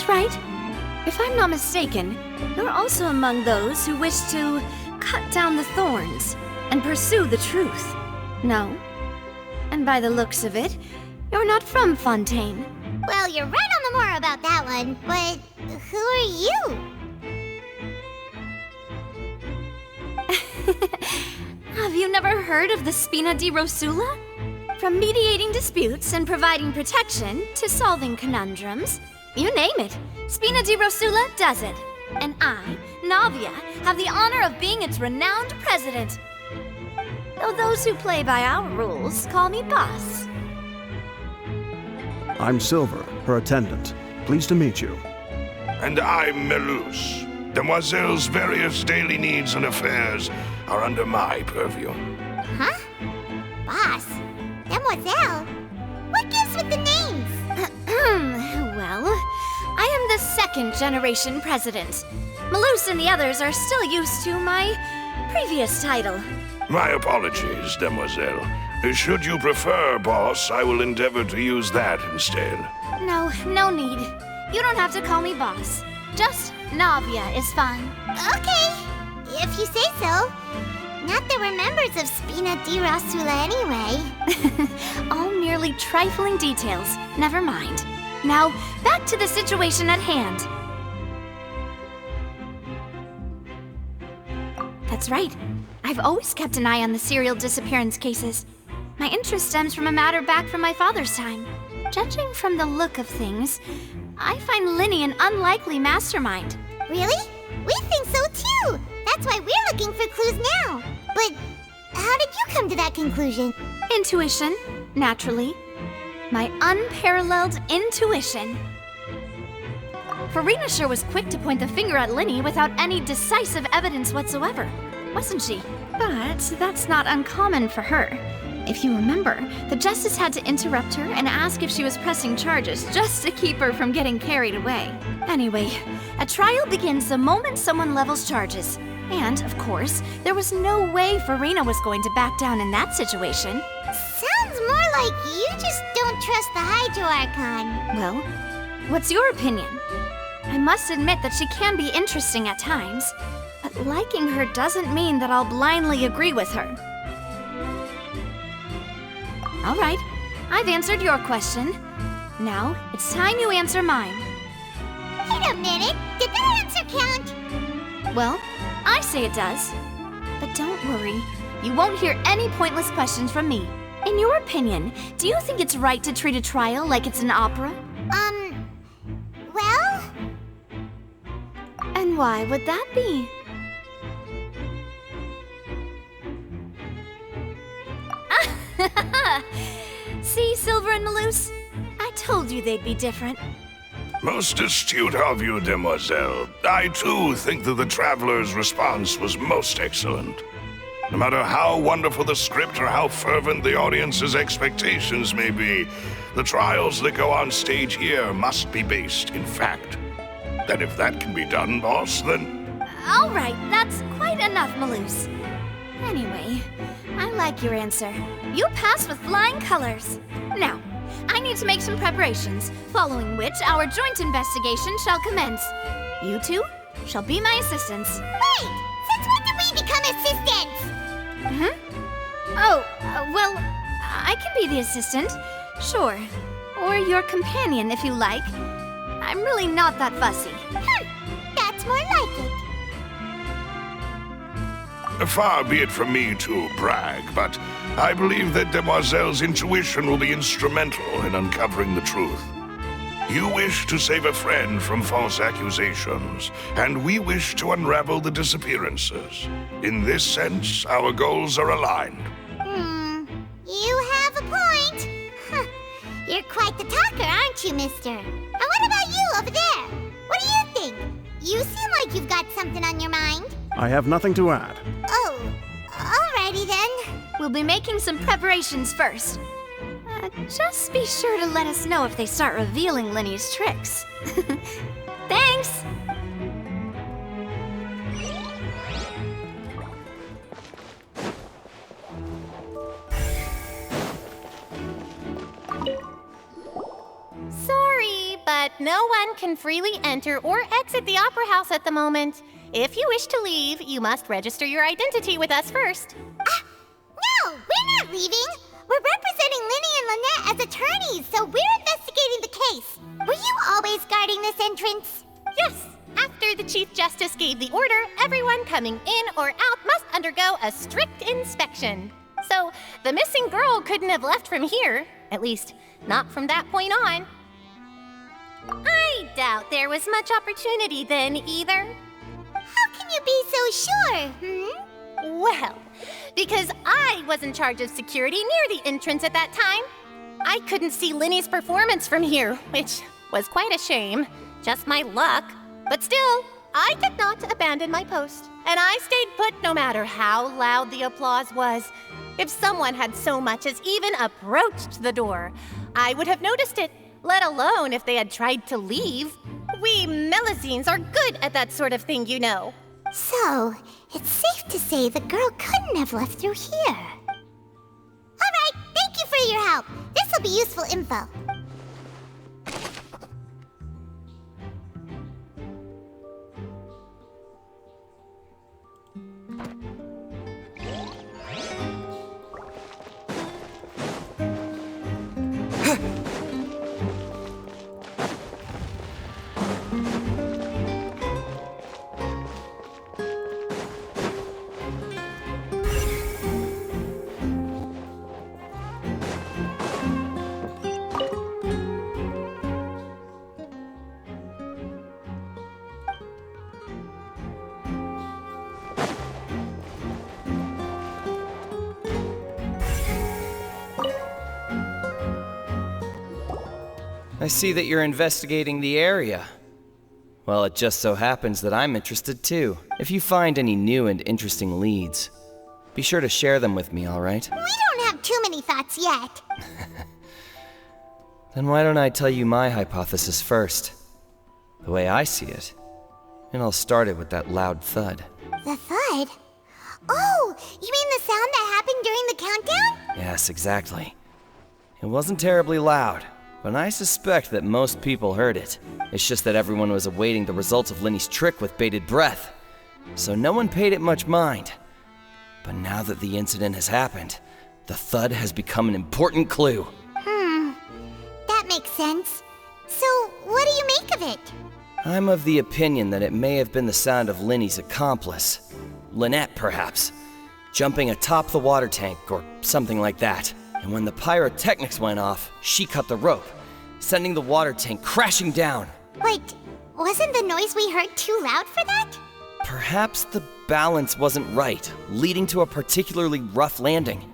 That's right. If I'm not mistaken, you're also among those who wish to cut down the thorns and pursue the truth. No? And by the looks of it, you're not from Fontaine. Well, you're right on the more about that one, but who are you? Have you never heard of the Spina di Rosula? From mediating disputes and providing protection to solving conundrums, you name it, Spina di Rosula does it. And I, Navia, have the honor of being its renowned president. Though those who play by our rules call me boss. I'm Silver, her attendant. Pleased to meet you. And I'm Melus. Demoiselle's various daily needs and affairs are under my purview. Huh? Boss? Demoiselle? What gives with the names? Well, I am the second-generation president. Melus and the others are still used to my previous title. My apologies, Demoiselle. Should you prefer, boss, I will endeavor to use that instead. No need. You don't have to call me boss. Just Navia is fine. Okay, if you say so. Not that we're members of Spina di Rosula anyway. All merely trifling details. Never mind. Now, back to the situation at hand. That's right. I've always kept an eye on the serial disappearance cases. My interest stems from a matter back from my father's time. Judging from the look of things, I find Linny an unlikely mastermind. Really? We think so too! That's why we're looking for clues now. But how did you come to that conclusion? Intuition, naturally. My unparalleled intuition. Farina sure was quick to point the finger at Linny without any decisive evidence whatsoever, wasn't she? But that's not uncommon for her. If you remember, the Justice had to interrupt her and ask if she was pressing charges just to keep her from getting carried away. Anyway, a trial begins the moment someone levels charges. And, of course, there was no way Farina was going to back down in that situation. Sounds more like you just don't trust the Hydro Archon. Well, what's your opinion? I must admit that she can be interesting at times, but liking her doesn't mean that I'll blindly agree with her. All right, I've answered your question. Now, it's time you answer mine. Wait a minute, did that answer count? Well, I say it does. But don't worry, you won't hear any pointless questions from me. In your opinion, do you think it's right to treat a trial like it's an opera? Well? And why would that be? See, Silver and Melus? I told you they'd be different. Most astute of you, Demoiselle. I, too, think that the Traveler's response was most excellent. No matter how wonderful the script or how fervent the audience's expectations may be, the trials that go on stage here must be based in fact. And if that can be done, boss, then... All right, that's quite enough, Melus. Anyway, I like your answer. You passed with flying colors. Now, I need to make some preparations, following which our joint investigation shall commence. You two shall be my assistants. Wait! Since when did we become assistants? Huh? Oh, well, I can be the assistant, sure. Or your companion, if you like. I'm really not that fussy. That's more like it. Far be it from me to brag, but I believe that Demoiselle's intuition will be instrumental in uncovering the truth. You wish to save a friend from false accusations, and we wish to unravel the disappearances. In this sense, our goals are aligned. You have a point. You're quite the talker, aren't you, mister? And what about you over there? What do you think? You seem like you've got something on your mind. I have nothing to add. Oh, alrighty then. We'll be making some preparations first. Just be sure to let us know if they start revealing Linny's tricks. Thanks! Sorry, but no one can freely enter or exit the Opera House at the moment. If you wish to leave, you must register your identity with us first. No, we're not leaving. We're representing Linny and Lynette as attorneys, so we're investigating the case. Were you always guarding this entrance? Yes, after the Chief Justice gave the order, everyone coming in or out must undergo a strict inspection. So, the missing girl couldn't have left from here. At least, not from that point on. I doubt there was much opportunity then, either. How can you be so sure, Well, because I was in charge of security near the entrance at that time. I couldn't see Linny's performance from here, which was quite a shame. Just my luck. But still, I did not abandon my post. And I stayed put no matter how loud the applause was. If someone had so much as even approached the door, I would have noticed it, let alone if they had tried to leave. We Melusines are good at that sort of thing, you know. So, it's safe to say the girl couldn't have left through here. All right, thank you for your help. This will be useful info. I see that you're investigating the area. Well, it just so happens that I'm interested too. If you find any new and interesting leads, be sure to share them with me, all right? We don't have too many thoughts yet. Then why don't I tell you my hypothesis first? The way I see it. And I'll start it with that loud thud. The thud? Oh, you mean the sound that happened during the countdown? Yes, exactly. It wasn't terribly loud, but I suspect that most people heard it. It's just that everyone was awaiting the results of Linny's trick with bated breath, so no one paid it much mind. But now that the incident has happened, the thud has become an important clue. That makes sense. So, what do you make of it? I'm of the opinion that it may have been the sound of Linny's accomplice. Lynette, perhaps. Jumping atop the water tank or something like that. And when the pyrotechnics went off, she cut the rope, sending the water tank crashing down. Wait, wasn't the noise we heard too loud for that? Perhaps the balance wasn't right, leading to a particularly rough landing.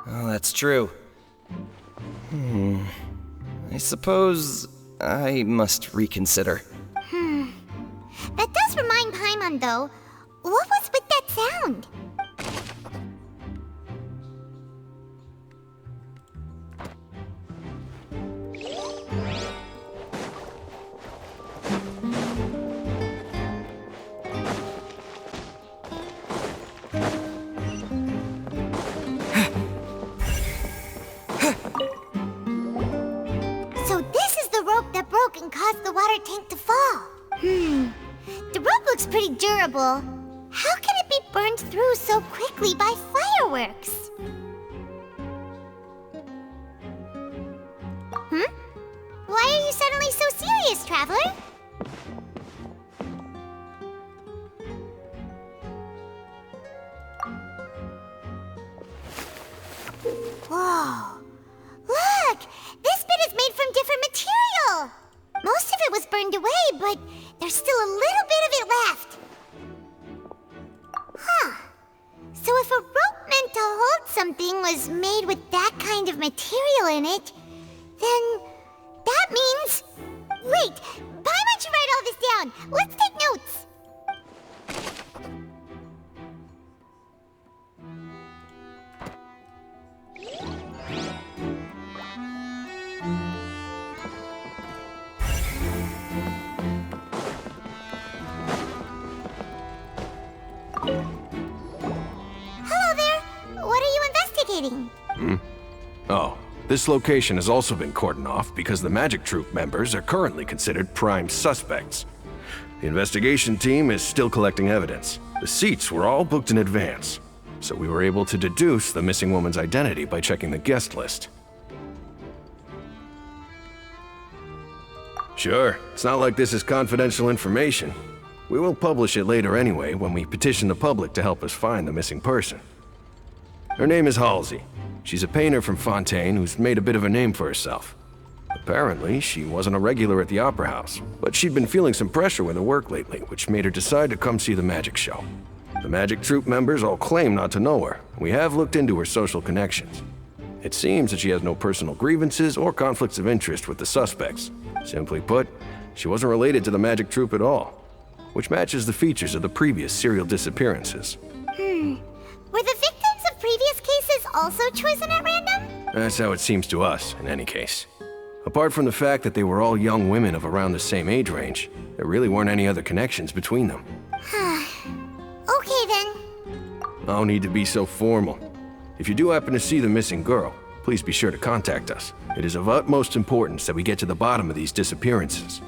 Oh, that's true. I suppose I must reconsider. That does remind Paimon, though. What was with that sound? So this is the rope that broke and caused the water tank to fall. The rope looks pretty durable. How can it be burned through so quickly by fireworks? Why are you suddenly so serious, Traveler? Whoa! Look! This bit is made from different material! Most of it was burned away, but there's still a little bit of it left. Huh. So if a rope meant to hold something was made with that kind of material in it, then that means... Wait! Paimon should write all this down! Let's take notes! Hello there! What are you investigating? Oh, This location has also been cordoned off because the Magic Troop members are currently considered prime suspects. The investigation team is still collecting evidence. The seats were all booked in advance, so we were able to deduce the missing woman's identity by checking the guest list. Sure, it's not like this is confidential information. We will publish it later anyway when we petition the public to help us find the missing person. Her name is Halsey. She's a painter from Fontaine who's made a bit of a name for herself. Apparently, she wasn't a regular at the Opera House, but she'd been feeling some pressure with her work lately, which made her decide to come see the magic show. The Magic Troop members all claim not to know her. We have looked into her social connections. It seems that she has no personal grievances or conflicts of interest with the suspects. Simply put, she wasn't related to the Magic Troop at all, which matches the features of the previous serial disappearances. Were the victims of previous cases also chosen at random? That's how it seems to us, in any case. Apart from the fact that they were all young women of around the same age range, there really weren't any other connections between them. Okay then. No need to be so formal. If you do happen to see the missing girl, please be sure to contact us. It is of utmost importance that we get to the bottom of these disappearances.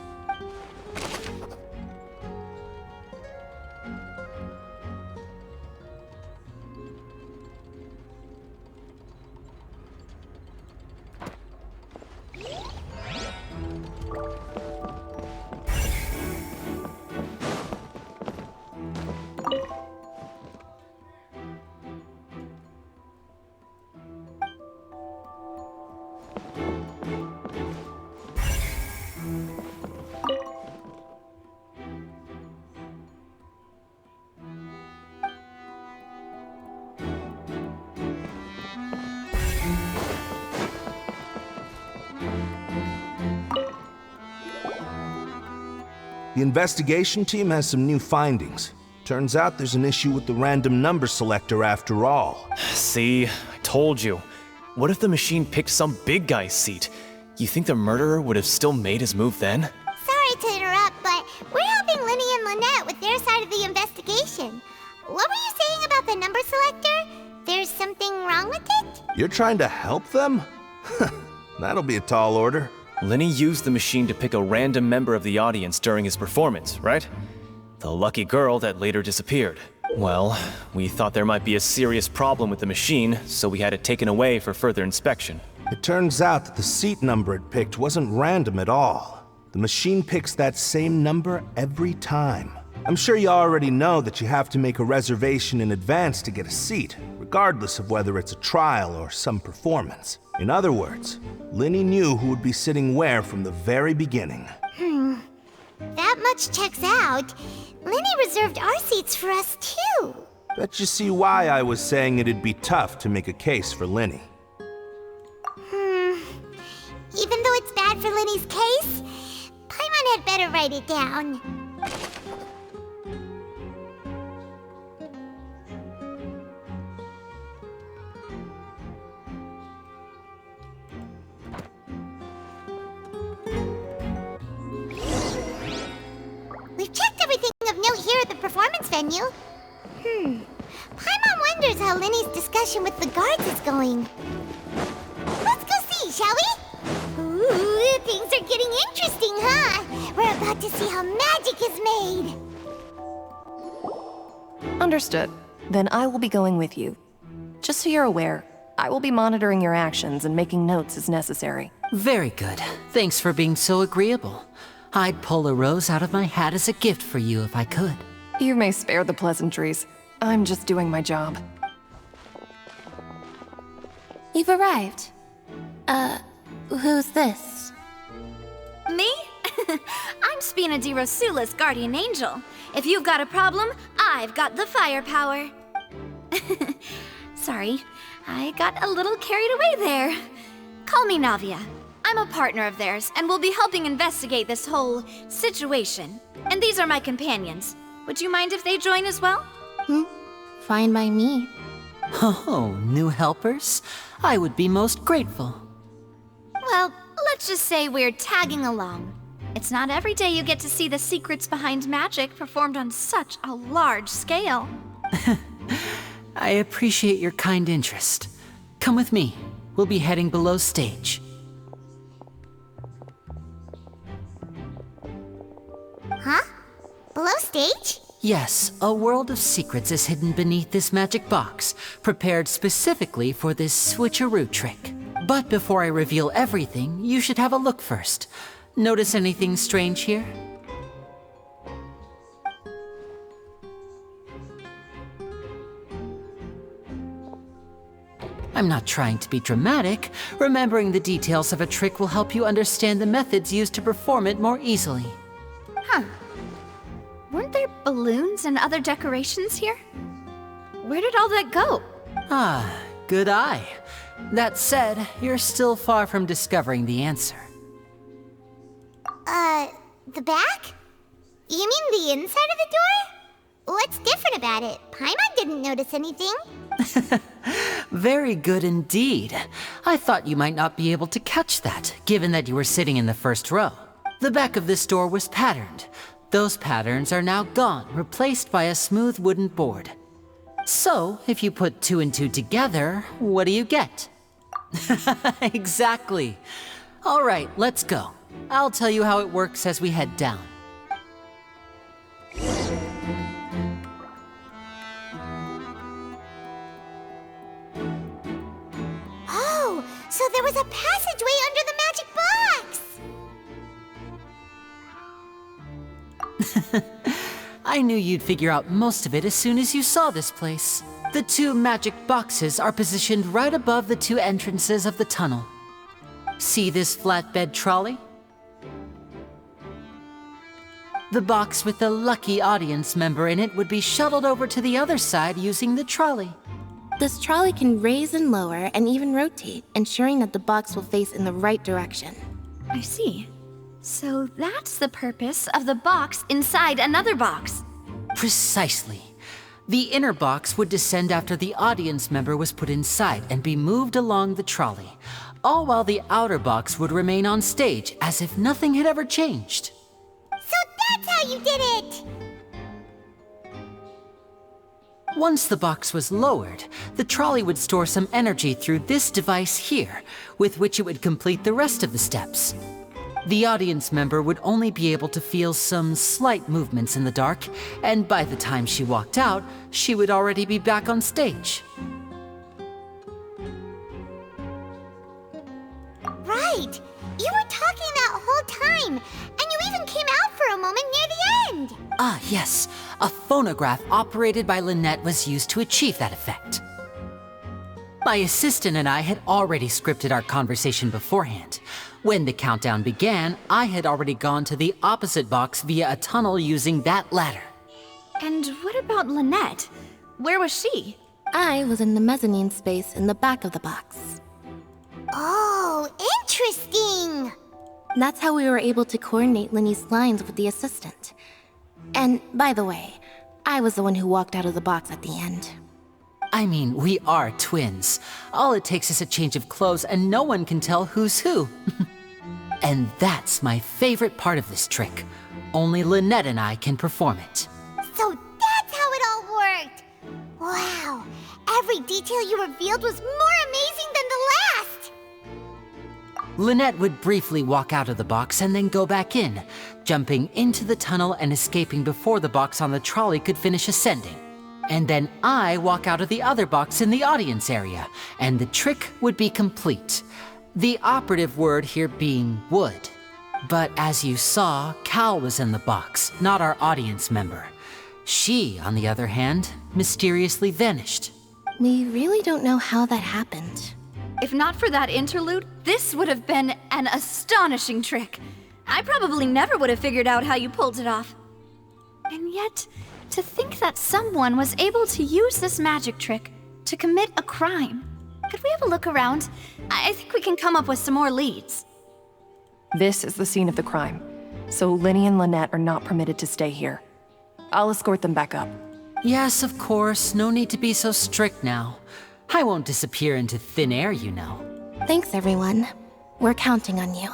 The investigation team has some new findings. Turns out there's an issue with the random number selector after all. See, I told you. What if the machine picked some big guy's seat? You think the murderer would have still made his move then? Sorry to interrupt, but we're helping Linny and Lynette with their side of the investigation. What were you saying about the number selector? There's something wrong with it? You're trying to help them? That'll be a tall order. Linny used the machine to pick a random member of the audience during his performance, right? The lucky girl that later disappeared. Well, we thought there might be a serious problem with the machine, so we had it taken away for further inspection. It turns out that the seat number it picked wasn't random at all. The machine picks that same number every time. I'm sure you already know that you have to make a reservation in advance to get a seat, regardless of whether it's a trial or some performance. In other words, Linny knew who would be sitting where from the very beginning. That much checks out. Linny reserved our seats for us too. Bet you see why I was saying it'd be tough to make a case for Linny. Even though it's bad for Linny's case, Paimon had better write it down. We've checked everything of note here at the performance venue. Paimon wonders how Linny's discussion with the guards is going. Let's go see, shall we? Ooh, things are getting interesting, huh? We're about to see how magic is made. Understood. Then I will be going with you. Just so you're aware, I will be monitoring your actions and making notes as necessary. Very good. Thanks for being so agreeable. I'd pull a rose out of my hat as a gift for you if I could. You may spare the pleasantries. I'm just doing my job. You've arrived. Who's this? Me? I'm Spina di Rosula's guardian angel. If you've got a problem, I've got the firepower. Sorry, I got a little carried away there. Call me Navia. I'm a partner of theirs, and will be helping investigate this whole situation. And these are my companions. Would you mind if they join as well? Fine by me. Oh, new helpers? I would be most grateful. Well, let's just say we're tagging along. It's not every day you get to see the secrets behind magic performed on such a large scale. I appreciate your kind interest. Come with me. We'll be heading below stage. Huh? Below stage? Yes, a world of secrets is hidden beneath this magic box, prepared specifically for this switcheroo trick. But before I reveal everything, you should have a look first. Notice anything strange here? I'm not trying to be dramatic. Remembering the details of a trick will help you understand the methods used to perform it more easily. Huh. Weren't there balloons and other decorations here? Where did all that go? Ah, good eye. That said, you're still far from discovering the answer. The back? You mean the inside of the door? What's different about it? Paimon didn't notice anything. Very good indeed. I thought you might not be able to catch that, given that you were sitting in the first row. The back of this door was patterned. Those patterns are now gone, replaced by a smooth wooden board. So, if you put 2 and 2 together, what do you get? Exactly. All right, let's go. I'll tell you how it works as we head down. Oh, so there was a passageway under the magic box! I knew you'd figure out most of it as soon as you saw this place. The 2 magic boxes are positioned right above the 2 entrances of the tunnel. See this flatbed trolley? The box with the lucky audience member in it would be shuttled over to the other side using the trolley. This trolley can raise and lower and even rotate, ensuring that the box will face in the right direction. I see. So that's the purpose of the box inside another box. Precisely. The inner box would descend after the audience member was put inside and be moved along the trolley, all while the outer box would remain on stage as if nothing had ever changed. So that's how you did it! Once the box was lowered, the trolley would store some energy through this device here, with which it would complete the rest of the steps. The audience member would only be able to feel some slight movements in the dark, and by the time she walked out, she would already be back on stage. Right! You were talking that whole time, and you even came out for a moment near the end! Ah, yes. A phonograph operated by Lynette was used to achieve that effect. My assistant and I had already scripted our conversation beforehand. When the countdown began, I had already gone to the opposite box via a tunnel using that ladder. And what about Lynette? Where was she? I was in the mezzanine space in the back of the box. Oh, interesting! That's how we were able to coordinate Linny's lines with the assistant. And, by the way, I was the one who walked out of the box at the end. I mean, we are twins. All it takes is a change of clothes and no one can tell who's who. And that's my favorite part of this trick. Only Lynette and I can perform it. So that's how it all worked! Wow, every detail you revealed was more amazing than the last! Lynette would briefly walk out of the box and then go back in, jumping into the tunnel and escaping before the box on the trolley could finish ascending. And then I walk out of the other box in the audience area, and the trick would be complete. The operative word here being would. But as you saw, Cal was in the box, not our audience member. She, on the other hand, mysteriously vanished. We really don't know how that happened. If not for that interlude, this would have been an astonishing trick. I probably never would have figured out how you pulled it off. And yet, to think that someone was able to use this magic trick to commit a crime. Could we have a look around? I think we can come up with some more leads. This is the scene of the crime, so Linny and Lynette are not permitted to stay here. I'll escort them back up. Yes, of course. No need to be so strict now. I won't disappear into thin air, you know. Thanks, everyone. We're counting on you.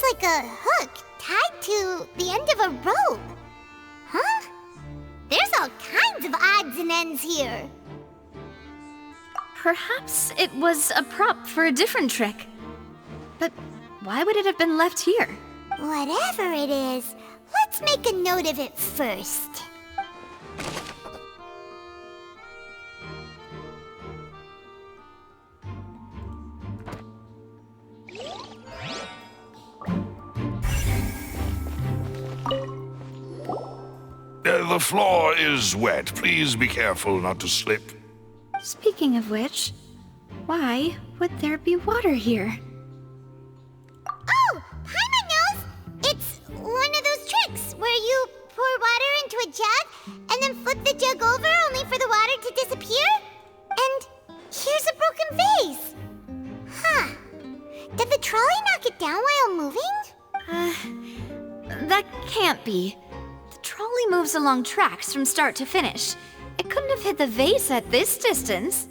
like a hook tied to the end of a rope. Huh? There's all kinds of odds and ends here. Perhaps it was a prop for a different trick. But why would it have been left here? Whatever it is, let's make a note of it first. The floor is wet. Please be careful not to slip. Speaking of which, why would there be water here? Oh, Paimon knows! It's one of those tricks where you pour water into a jug and then flip the jug over only for the water to disappear? And here's a broken vase. Huh. Did the trolley knock it down while moving? That can't be. The trolley moves along tracks from start to finish. It couldn't have hit the vase at this distance.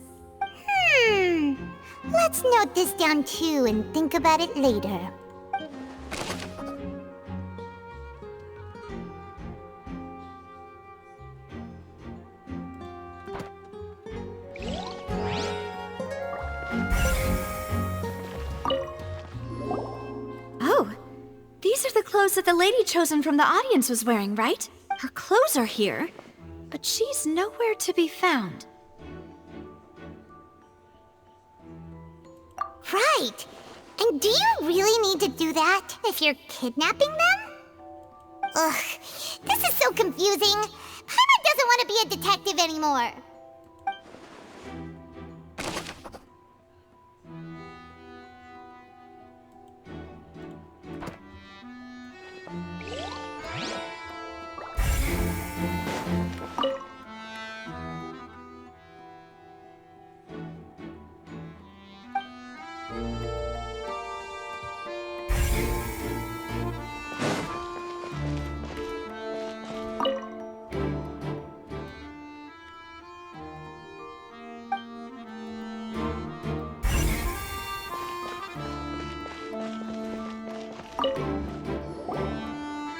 Let's note this down too and think about it later. Oh, these are the clothes that the lady chosen from the audience was wearing, right? Her clothes are here, but she's nowhere to be found. Right. And do you really need to do that if you're kidnapping them? Ugh, this is so confusing. Paimon doesn't want to be a detective anymore.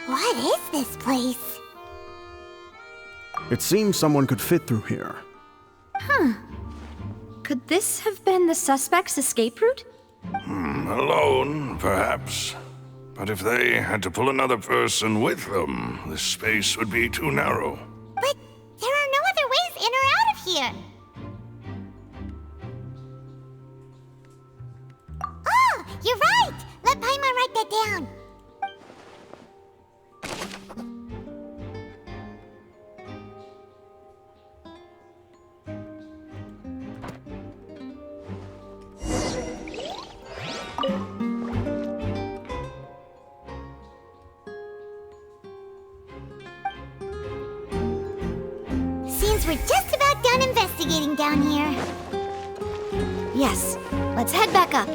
What is this place? It seems someone could fit through here. Could this have been the suspect's escape route? Alone, perhaps. But if they had to pull another person with them, this space would be too narrow. But there are no other ways in or out of here. Oh, you're right! Let Paimon write that down. Seems we're just about done investigating down here. Yes, let's head back up.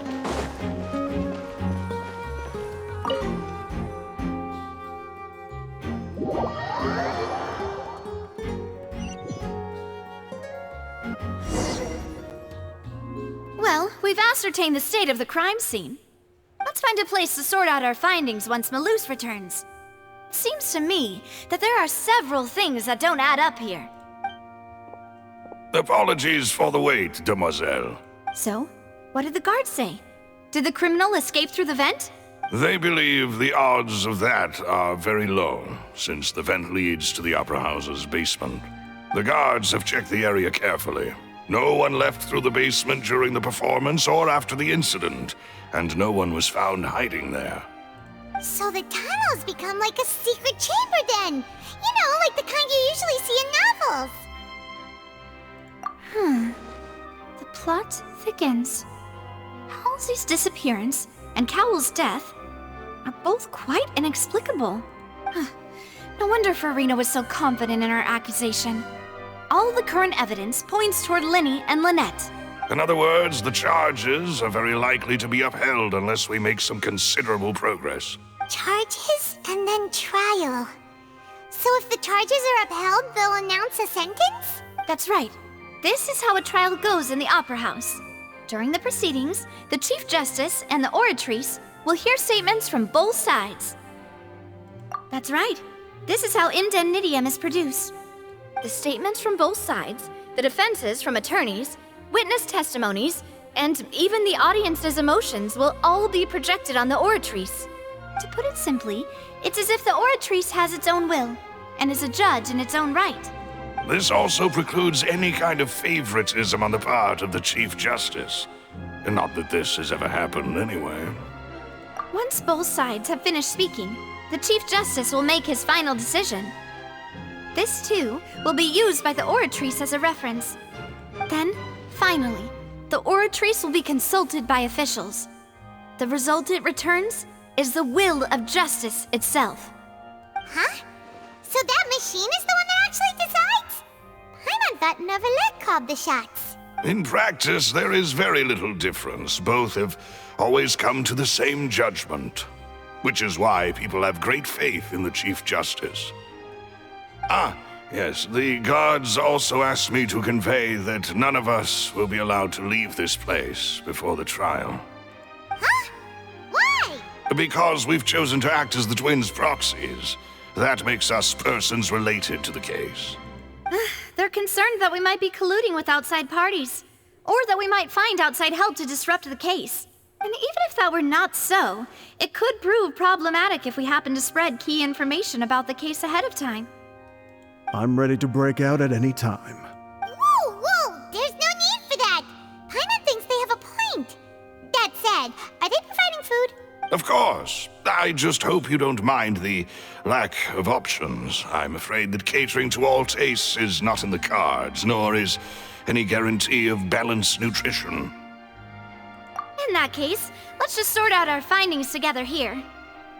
Well, we've ascertained the state of the crime scene. Let's find a place to sort out our findings once Malus returns. It seems to me that there are several things that don't add up here. Apologies for the wait, demoiselle. So, what did the guards say? Did the criminal escape through the vent? They believe the odds of that are very low, since the vent leads to the Opera House's basement. The guards have checked the area carefully. No one left through the basement during the performance or after the incident, and no one was found hiding there. So the tunnels become like a secret chamber then! You know, like the kind you usually see in novels! The plot thickens. Halsey's disappearance and Cowell's death are both quite inexplicable. No wonder Farina was so confident in her accusation. All the current evidence points toward Linny and Lynette. In other words, the charges are very likely to be upheld unless we make some considerable progress. Charges and then trial. So if the charges are upheld, they'll announce a sentence? That's right. This is how a trial goes in the Opera House. During the proceedings, the Chief Justice and the Oratrice will hear statements from both sides. That's right. This is how indemnitium is produced. The statements from both sides, the defenses from attorneys, witness testimonies, and even the audience's emotions will all be projected on the oratrice. To put it simply, it's as if the oratrice has its own will, and is a judge in its own right. This also precludes any kind of favoritism on the part of the Chief Justice. And not that this has ever happened anyway. Once both sides have finished speaking, the Chief Justice will make his final decision. This, too, will be used by the oratrice as a reference. Then, finally, the oratrice will be consulted by officials. The result it returns is the will of justice itself. Huh? So that machine is the one that actually decides? Paimon thought Neuvillette called the shots. In practice, there is very little difference. Both have always come to the same judgment, which is why people have great faith in the Chief Justice. Ah, yes, the guards also asked me to convey that none of us will be allowed to leave this place before the trial. Huh? Why? Because we've chosen to act as the twins' proxies. That makes us persons related to the case. They're concerned that we might be colluding with outside parties, or that we might find outside help to disrupt the case. And even if that were not so, it could prove problematic if we happen to spread key information about the case ahead of time. I'm ready to break out at any time. Whoa! There's no need for that! Paimon thinks they have a point. That said, are they providing food? Of course. I just hope you don't mind the lack of options. I'm afraid that catering to all tastes is not in the cards, nor is any guarantee of balanced nutrition. In that case, let's just sort out our findings together here.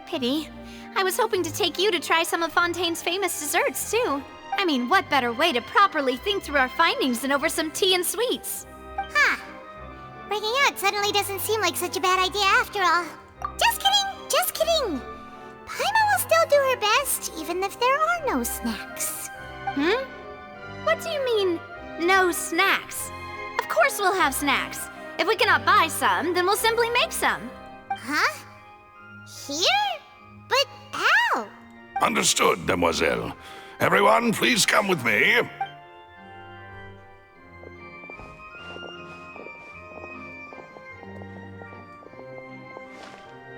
Pity. I was hoping to take you to try some of Fontaine's famous desserts, too. I mean, what better way to properly think through our findings than over some tea and sweets? Huh. Breaking out suddenly doesn't seem like such a bad idea after all. Just kidding! Paimon will still do her best, even if there are no snacks. What do you mean, no snacks? Of course we'll have snacks. If we cannot buy some, then we'll simply make some. Huh? Here? But how? Understood, Demoiselle. Everyone, please come with me.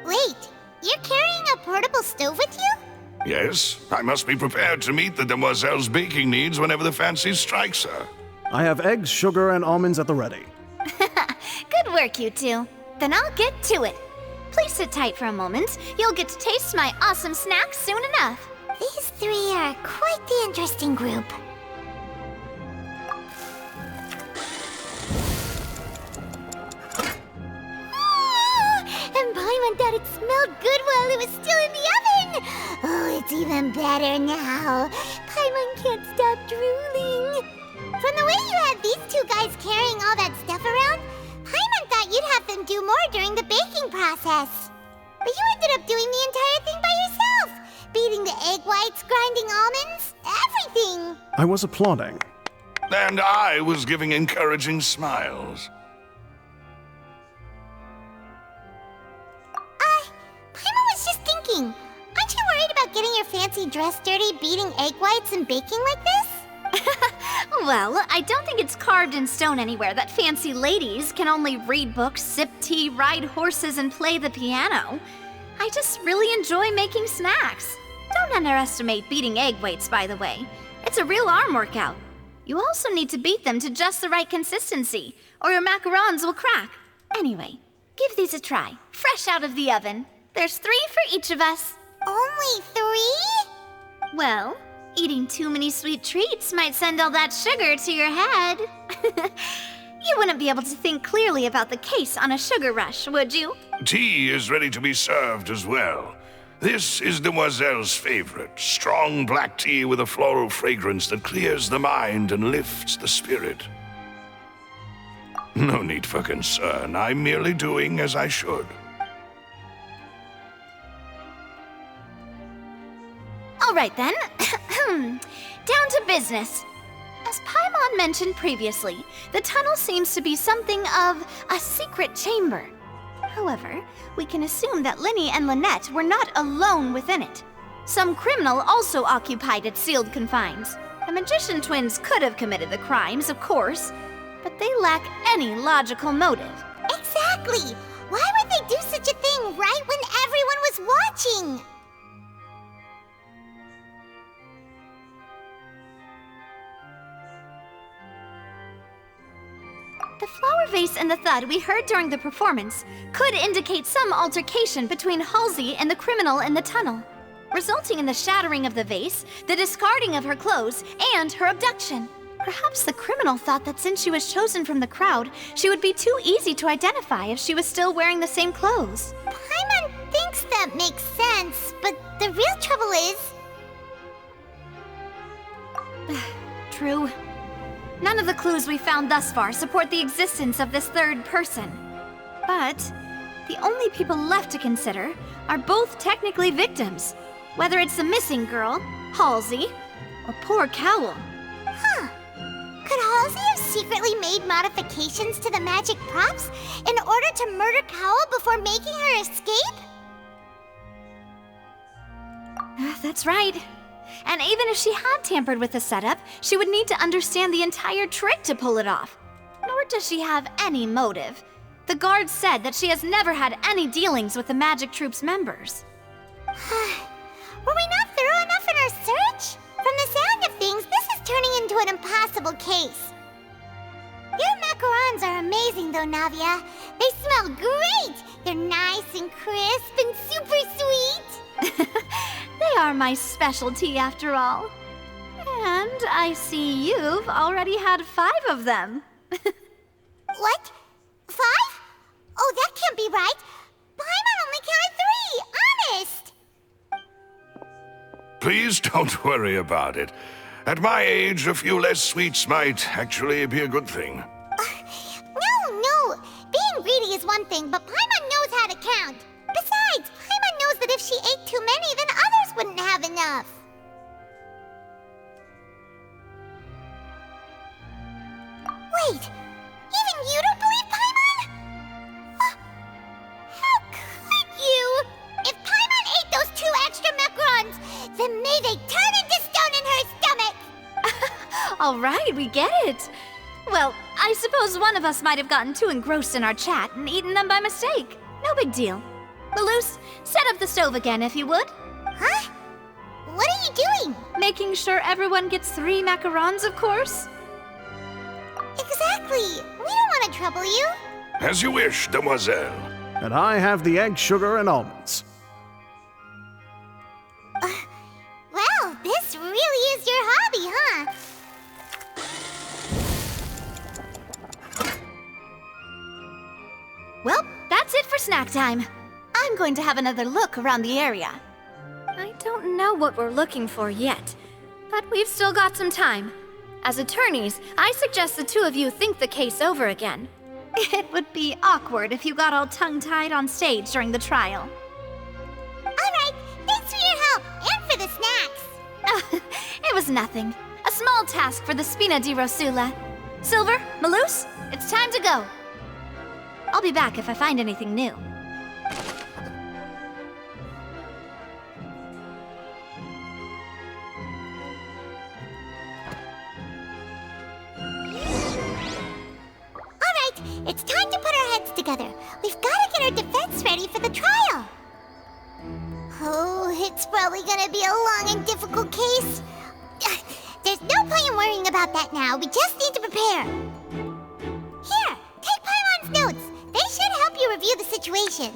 Wait, you're carrying a portable stove with you? Yes, I must be prepared to meet the Demoiselle's baking needs whenever the fancy strikes her. I have eggs, sugar, and almonds at the ready. Good work, you two. Then I'll get to it. Please sit tight for a moment. You'll get to taste my awesome snacks soon enough. These three are quite the interesting group. And Paimon thought it smelled good while it was still in the oven! Oh, it's even better now. Paimon can't stop drooling. From the way you had these two guys carrying all that stuff around, Paimon thought you'd have them do more during the baking process. But you ended up doing the entire thing by yourself! Beating the egg whites, grinding almonds, everything! I was applauding. And I was giving encouraging smiles. Paimon was just thinking, aren't you worried about getting your fancy dress dirty beating egg whites and baking like this? Well, I don't think it's carved in stone anywhere that fancy ladies can only read books, sip tea, ride horses, and play the piano. I just really enjoy making snacks. Don't underestimate beating egg whites, by the way. It's a real arm workout. You also need to beat them to just the right consistency, or your macarons will crack. Anyway, give these a try, fresh out of the oven. There's 3 for each of us. Only 3? Well, eating too many sweet treats might send all that sugar to your head. You wouldn't be able to think clearly about the case on a sugar rush, would you? Tea is ready to be served as well. This is Demoiselle's favorite, strong black tea with a floral fragrance that clears the mind and lifts the spirit. No need for concern. I'm merely doing as I should. All right then. Down to business. As Paimon mentioned previously, the tunnel seems to be something of a secret chamber. However, we can assume that Linny and Lynette were not alone within it. Some criminal also occupied its sealed confines. The magician twins could have committed the crimes, of course, but they lack any logical motive. Exactly! Why would they do such a thing right when everyone was watching? The flower vase and the thud we heard during the performance could indicate some altercation between Halsey and the criminal in the tunnel, resulting in the shattering of the vase, the discarding of her clothes, and her abduction. Perhaps the criminal thought that since she was chosen from the crowd, she would be too easy to identify if she was still wearing the same clothes. Paimon thinks that makes sense, but the real trouble is... True. None of the clues we found thus far support the existence of this third person. But the only people left to consider are both technically victims, whether it's the missing girl, Halsey, or poor Cowl. Huh. Could Halsey have secretly made modifications to the magic props in order to murder Cowl before making her escape? That's right. And even if she had tampered with the setup, she would need to understand the entire trick to pull it off. Nor does she have any motive. The guards said that she has never had any dealings with the Magic Troop's members. Were we not thorough enough in our search? From the sound of things, this is turning into an impossible case. Your macarons are amazing though, Navia. They smell great! They're nice and crisp and super sweet! They are my specialty after all. And I see you've already had 5 of them. What? 5? Oh, that can't be right. Paimon only counted 3, honest! Please don't worry about it. At my age, a few less sweets might actually be a good thing. No. Being greedy is one thing, but Paimon knows how to count. Besides, Paimon knows that if she ate too many, then others wouldn't have enough. Wait, even you don't believe Paimon? How could you? If Paimon ate those 2 extra macarons, then may they turn into stone in her stomach! All right, we get it. Well, I suppose one of us might have gotten too engrossed in our chat and eaten them by mistake. No big deal. Maloose, set up the stove again if you would. Huh? What are you doing? Making sure everyone gets 3 macarons, of course. Exactly. We don't want to trouble you. As you wish, demoiselle. And I have the egg, sugar, and almonds. Well, this really is your hobby, huh? Well, that's it for snack time. I'm going to have another look around the area. I don't know what we're looking for yet, but we've still got some time. As attorneys, I suggest the 2 of you think the case over again. It would be awkward if you got all tongue-tied on stage during the trial. All right, thanks for your help and for the snacks. It was nothing. A small task for the Spina di Rosula. Silver, Maloose, it's time to go. I'll be back if I find anything new. It's time to put our heads together. We've got to get our defense ready for the trial. Oh, it's probably gonna be a long and difficult case. There's no point in worrying about that now. We just need to prepare. Here, take Paimon's notes. They should help you review the situation.